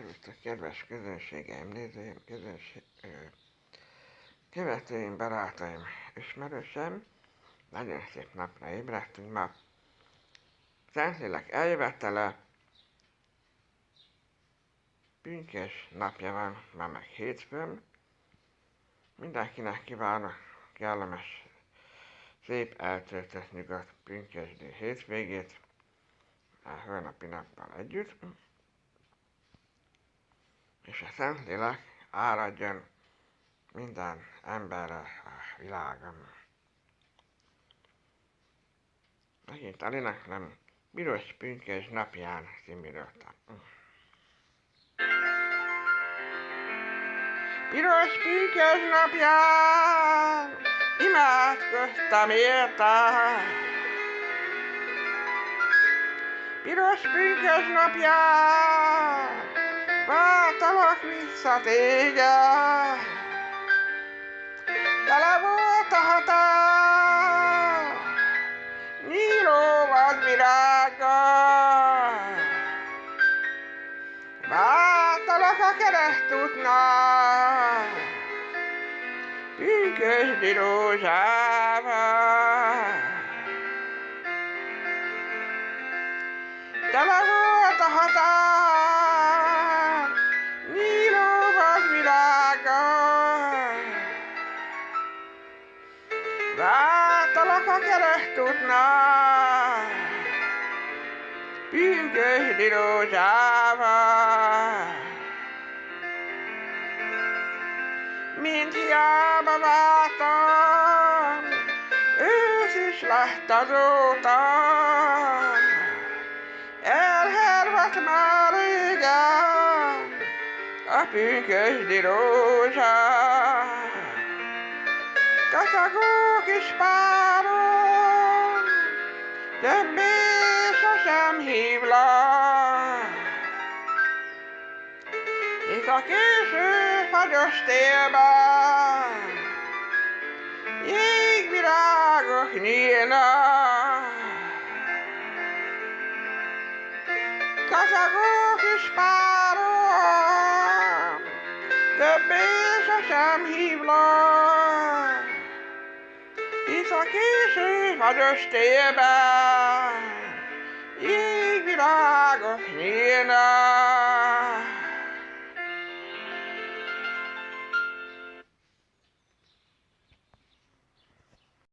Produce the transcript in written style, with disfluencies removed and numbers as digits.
Szervusztok, kedves közönségeim, nézőim, követőim, barátaim, ismerősem. Nagyon szép napra ébredtünk ma. Szentlélek eljövetele, pünkösd napja van, ma meg hétfőn. Mindenkinek kívánok kellemes, szép eltöltött nyugodt pünkösdi hétvégét a holnapi nappal együtt. És a Szentlélek áradjon minden emberre a világon. Megint eléneklem Piros pünkösd napján című dalot. Piros pünkösd napján imádkoztam érted. Piros pünkösd napján váltalak vissza téged. Tele volt a határ nyíló vadvirággal. Váltalak a keresztútnál pünkösdi rózsával. Tele volt a határ nyíló vadvirággal. Váltalak a keresztútnál pünkösdi rózsával. Mint hiába vártam, ősz is lett azóta. Elhervadt már régen a pünkösdi rózsa. Kacagó kis párom, többé sosem hívlak. Itt a késő fagyos télben jégvirágok nyílnak. Kacagó kis párom, többé sosem hívlak. Hisz a késő fagyos télben jégvirágok nyílnak.